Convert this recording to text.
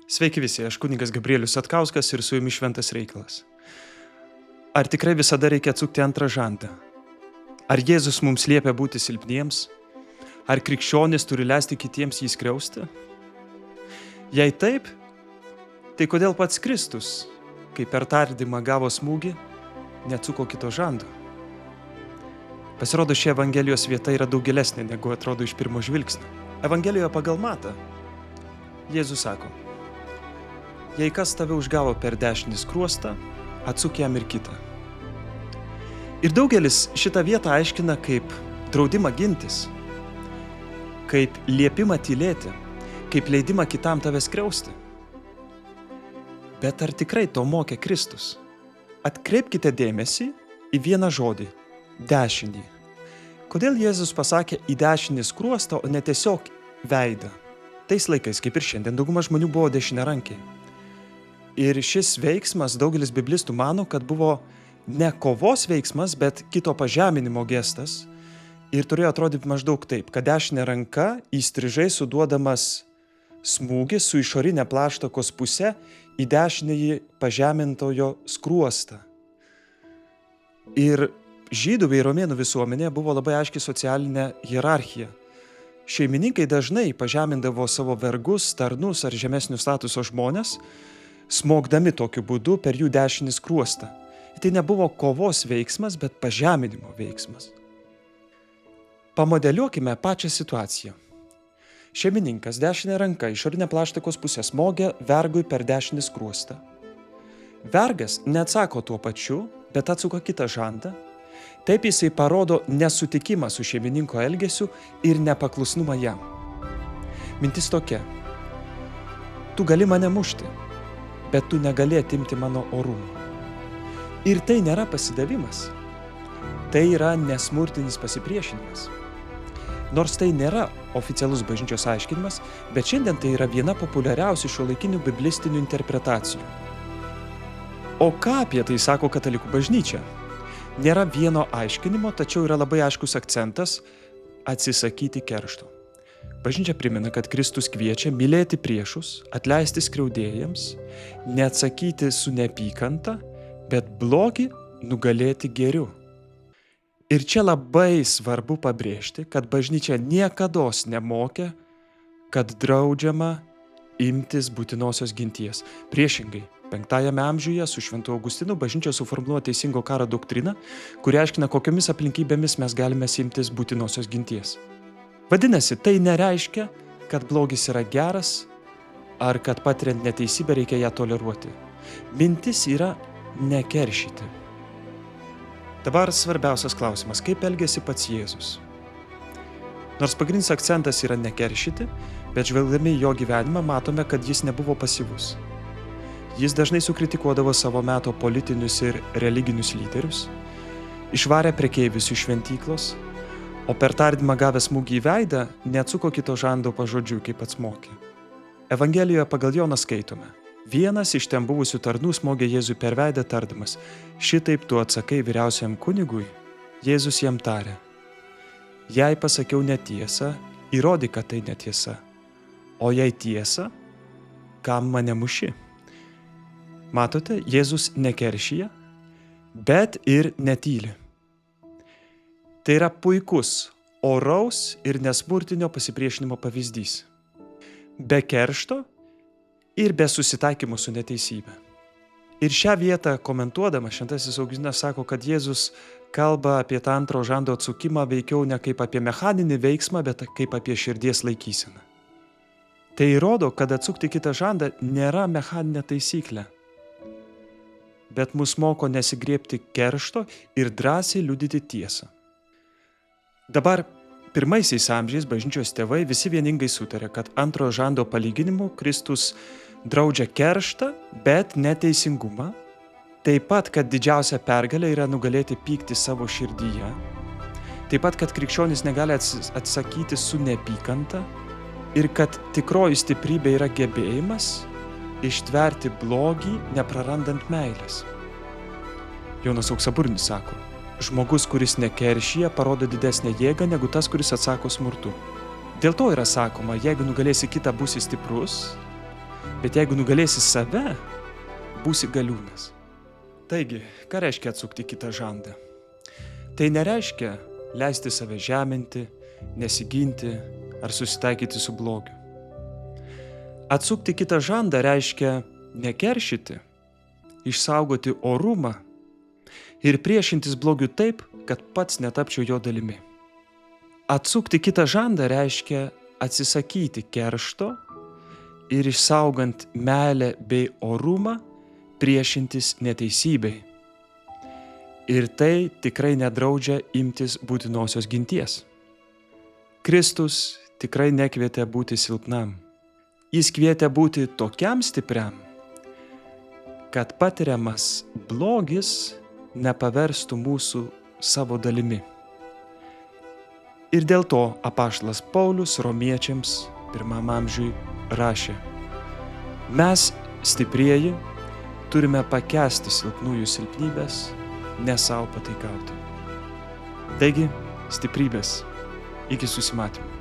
Sveiki visi, aš kunigas Gabrielius Satkauskas ir su jumis šventas reikalas. Ar tikrai visada reikia atsukti antrą žandą? Ar Jėzus mums liepia būti silpniems? Ar krikščionis turi leisti kitiems jį skriausti? Jei taip, tai kodėl pats Kristus, kai per tardymą gavo smūgį, neatsuko kito žando? Pasirodo, ši Evangelijos vieta yra daug gilesnė, negu atrodo iš pirmo žvilgsnio. Evangelijoje pagal Matą Jėzus sako: jei kas tave užgavo per dešinį skruostą, atsuk jam ir kitą. Ir daugelis šitą vietą aiškina kaip draudimą gintis, kaip liepimą tylėti, kaip leidimą kitam tave skriausti. Bet ar tikrai to mokė Kristus? Atkreipkite dėmesį į vieną žodį – dešinį. Kodėl Jėzus pasakė į dešinį skruostą, o ne tiesiog veidą? Tais laikais, kaip ir šiandien, dauguma žmonių buvo dešiniarankiai. Ir šis veiksmas daugelis biblistų mano, kad buvo ne kovos veiksmas, bet kito pažeminimo gestas. Ir turėjo atrodyti maždaug taip, kad dešinė ranka įstrižai suduodamas smūgį su išorinė plaštakos puse į dešinįjį pažemintojo skruostą. Ir žydų bei romėnų visuomenėje buvo labai aiški socialinė hierarchija. Šeimininkai dažnai pažemindavo savo vergus, tarnus ar žemesnių statuso žmonės, smogdami tokiu būdu per jų dešinį skruostą. Tai nebuvo kovos veiksmas, bet pažeminimo veiksmas. Pamodeliuokime pačią situaciją. Šeimininkas dešinė ranka išorinė plaštakos pusė smogia vergui per dešinį skruostą. Vergas neatsako tuo pačiu, bet atsuka kitą žandą. Taip jisai parodo nesutikimą su šeimininko elgesiu ir nepaklusnumą jam. Mintis tokia: tu gali mane mušti, bet tu negali atimti mano orumo. Ir tai nėra pasidavimas. Tai yra nesmurtinis pasipriešinimas. Nors tai nėra oficialus bažnyčios aiškinimas, bet šiandien tai yra viena populiariausių šiuolaikinių biblistinių interpretacijų. O ką apie tai sako katalikų bažnyčia? Nėra vieno aiškinimo, tačiau yra labai aiškus akcentas – atsisakyti keršto. Bažnyčia primena, kad Kristus kviečia mylėti priešus, atleisti skriaudėjams, neatsakyti su neapykanta, bet blogį nugalėti gėriu. Ir čia labai svarbu pabrėžti, kad bažnyčia niekados nemokė, kad draudžiama imtis būtinosios ginties. Priešingai, 5 amžiuje su Šventu Augustinu bažnyčia suformuluoja teisingo karo doktriną, kuri aiškina, kokiomis aplinkybėmis mes galime imtis būtinosios ginties. Vadinasi, tai nereiškia, kad blogis yra geras ar kad patiriant neteisybę reikia ją toleruoti. Mintis yra nekeršyti. Dabar svarbiausias klausimas: kaip elgėsi pats Jėzus? Nors pagrindinis akcentas yra nekeršyti, bet žvelgdami į jo gyvenimą matome, kad jis nebuvo pasyvus. Jis dažnai sukritikuodavo savo meto politinius ir religinius lyderius, išvarė prekeivius iš šventyklos, o per tardymą gavęs smūgį į veidą neatsuko kito žando pažodžiui, kaip pats mokė. Evangelijoje pagal Joną skaitome: vienas iš ten buvusių tarnų smogė Jėzui per veidą tardamas: šitaip tu atsakai vyriausiajam kunigui? Jėzus jam tarė: jei pasakiau netiesą, įrodyk, kad tai netiesa. O jei tiesa, kam mane muši? Matote, Jėzus nekeršija, bet ir netyli. Tai yra puikus, oraus ir nesmurtinio pasipriešinimo pavyzdys. Be keršto ir be susitaikymo su neteisybė. Ir šią vietą komentuodama šventasis Augustinas sako, kad Jėzus kalba apie tą antro žando atsukimą veikiau ne kaip apie mechaninį veiksmą, bet kaip apie širdies laikyseną. Tai įrodo, kad atsukti kitą žandą nėra mechaninė taisyklė, bet mus moko nesigriebti keršto ir drąsiai liudyti tiesą. Dabar 1 amžiais bažnyčios tėvai visi vieningai sutarė, kad antrojo žando palyginimu Kristus draudžia kerštą, bet neteisingumą. Taip pat, kad didžiausia pergalė yra nugalėti pyktį savo širdyje. Taip pat, kad krikščionis negali atsakyti su neapykanta. Ir kad tikroji stiprybė yra gebėjimas ištverti blogį, neprarandant meilės. Jonas Auksaburnis sako: žmogus, kuris nekeršija, parodo didesnę jėgą negu tas, kuris atsako smurtu. Dėl to yra sakoma, jeigu nugalėsi kitą, būsi stiprus, Bet jeigu nugalėsi save, būsi galiūnas. Taigi, ką reiškia atsukti kitą žandą? Tai nereiškia leisti save žeminti, nesiginti ar susitaikyti su blogiu. Atsukti kitą žandą reiškia nekeršyti, išsaugoti orumą ir priešintis blogiu taip, kad pats netapčiau jo dalimi. Atsukti kitą žandą reiškia atsisakyti keršto ir išsaugant meilę bei orumą priešintis neteisybei. Ir tai tikrai nedraudžia imtis būtinosios ginties. Kristus tikrai nekvietė būti silpnam. Jis kvietė būti tokiam stipriam, kad patiriamas blogis nepaverstų mūsų savo dalimi. Ir dėl to apaštalas Paulius Romiečiams 1 amžiui rašė: mes, stiprieji, turime pakęsti silpnųjų silpnybės, ne savo pataikauti. Taigi, stiprybės. Iki susimatymo.